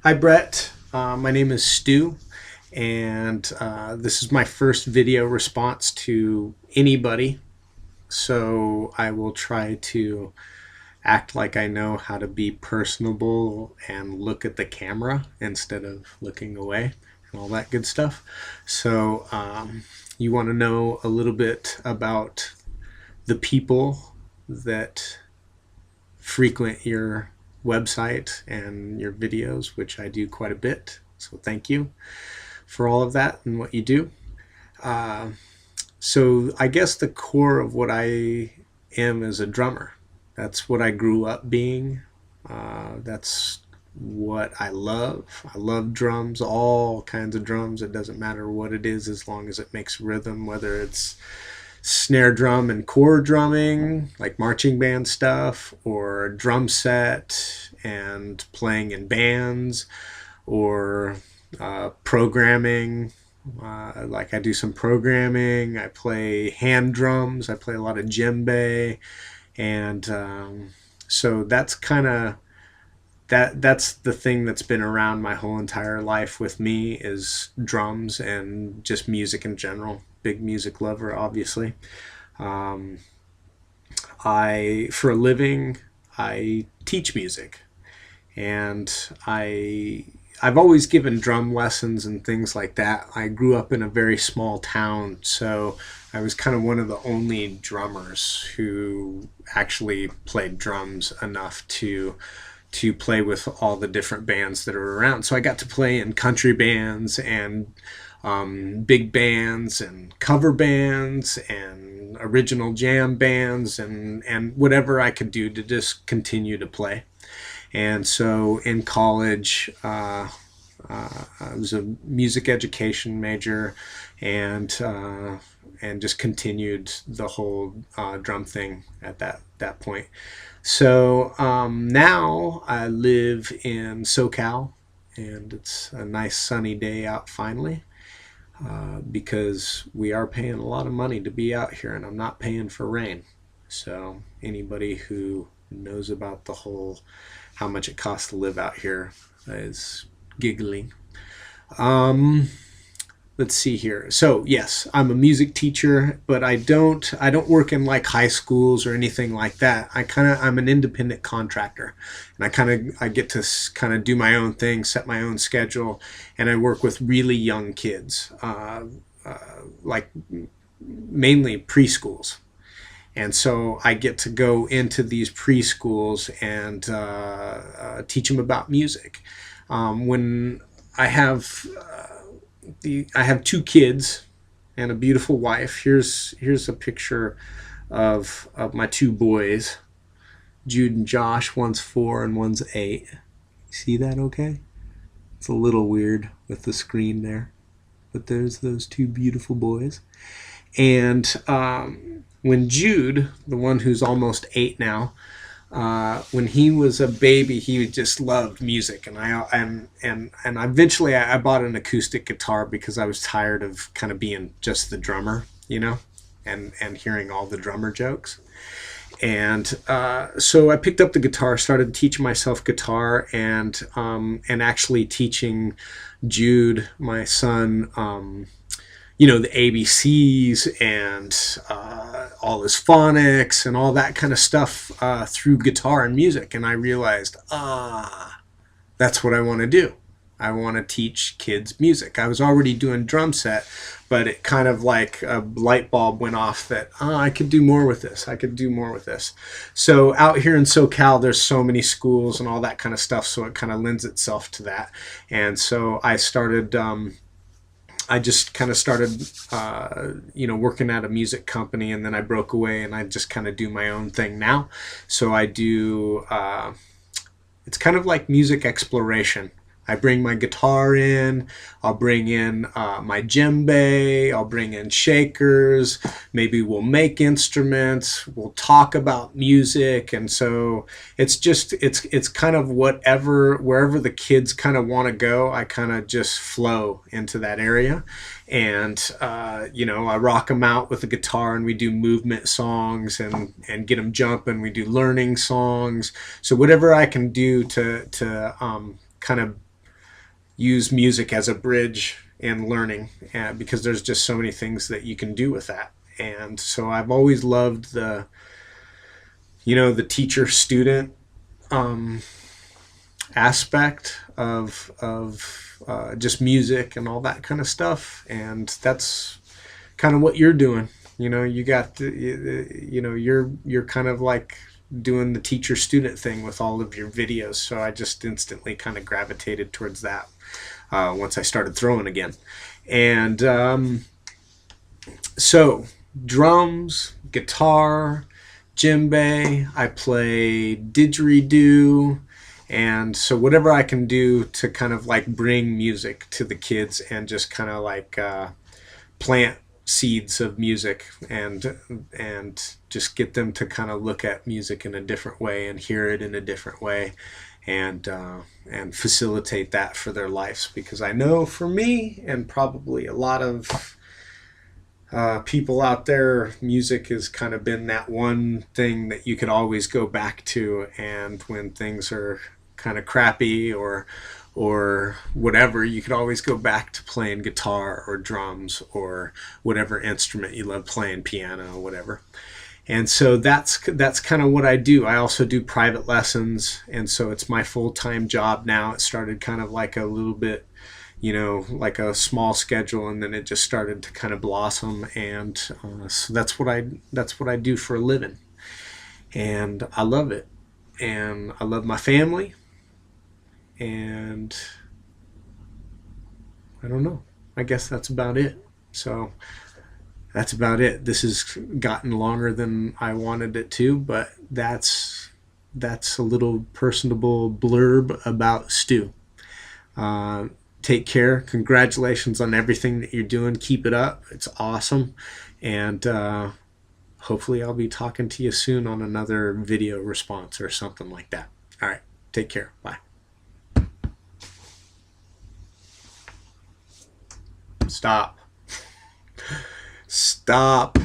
Hi Brett, my name is Stu, and this is my first video response to anybody, so I will try to act like I know how to be personable and look at the camera instead of looking away and all that good stuff. So you want to know a little bit about the people that frequent your website and your videos, which I do quite a bit. So thank you for all of that and what you do. So I guess the core of what I am is a drummer. That's what I grew up being. That's what I love. I love drums, all kinds of drums. It doesn't matter what it is as long as it makes rhythm, whether it's snare drum and core drumming, like marching band stuff, or drum set and playing in bands, or programming. Like I do some programming. I play hand drums. I play a lot of djembe, and so that's kind of that's the thing that's been around my whole entire life with me is drums and just music in general. Big music lover, obviously. For a living, I teach music, and I've always given drum lessons and things like that. I grew up in a very small town, so I was kind of one of the only drummers who actually played drums enough to play with all the different bands that are around. So I got to play in country bands and big bands and cover bands and original jam bands and whatever I could do to just continue to play. And so in college, I was a music education major and just continued the whole drum thing at that point. So now I live in SoCal, and it's a nice sunny day out finally, because we are paying a lot of money to be out here, and I'm not paying for rain. So anybody who knows about the whole how much it costs to live out here is giggling. Let's see here. So yes, I'm a music teacher, but I don't work in like high schools or anything like that. I'm an independent contractor, and I get to kind of do my own thing, set my own schedule, and I work with really young kids, like mainly preschools. And so I get to go into these preschools and teach them about music. When I have I have two kids and a beautiful wife. Here's a picture of my two boys, Jude and Josh. One's 4 and one's 8. See that okay? It's a little weird with the screen there, but there's those two beautiful boys. And when Jude, the one who's almost 8 now, when he was a baby, he just loved music, and eventually I bought an acoustic guitar because I was tired of kind of being just the drummer, and hearing all the drummer jokes. And so I picked up the guitar, started teaching myself guitar, and actually teaching Jude, my son, the ABCs and all his phonics and all that kind of stuff through guitar and music. And I realized, that's what I want to do. I want to teach kids music. I was already doing drum set, but it kind of like a light bulb went off that I could do more with this. I could do more with this. So out here in SoCal, there's so many schools and all that kind of stuff, so it kind of lends itself to that. And so I started I just kind of started, working at a music company, and then I broke away and I just kind of do my own thing now. So I do, it's kind of like music exploration. I bring my guitar in, I'll bring in my djembe, I'll bring in shakers, maybe we'll make instruments, we'll talk about music, and so it's kind of wherever the kids kind of want to go, I kind of just flow into that area. And I rock them out with the guitar, and we do movement songs and get them jumping. We do learning songs. So whatever I can do to kind of use music as a bridge in learning, because there's just so many things that you can do with that. And so I've always loved the teacher student um, aspect of just music and all that kind of stuff. And that's kind of what you're doing. You got you're kind of like doing the teacher student thing with all of your videos. So I just instantly kind of gravitated towards that once I started throwing again. And so drums, guitar, djembe, I play didgeridoo, and so whatever I can do to kind of like bring music to the kids and just kind of like plant seeds of music, and just get them to kind of look at music in a different way and hear it in a different way, and facilitate that for their lives. Because I know for me, and probably a lot of people out there, music has kind of been that one thing that you could always go back to, and when things are kind of crappy or whatever, you could always go back to playing guitar or drums or whatever instrument you love playing, piano, whatever. And so that's kind of what I do. I also do private lessons, and so it's my full-time job now. It started kind of like a little bit, like a small schedule, and then it just started to kind of blossom. And so that's what I do for a living, and I love it, and I love my family, and I don't know. I guess that's about it. So that's about it. This has gotten longer than I wanted it to, but that's a little personable blurb about Stu. Take care. Congratulations on everything that you're doing. Keep it up. It's awesome. And hopefully I'll be talking to you soon on another video response or something like that. All right. Take care. Bye. Stop. Stop.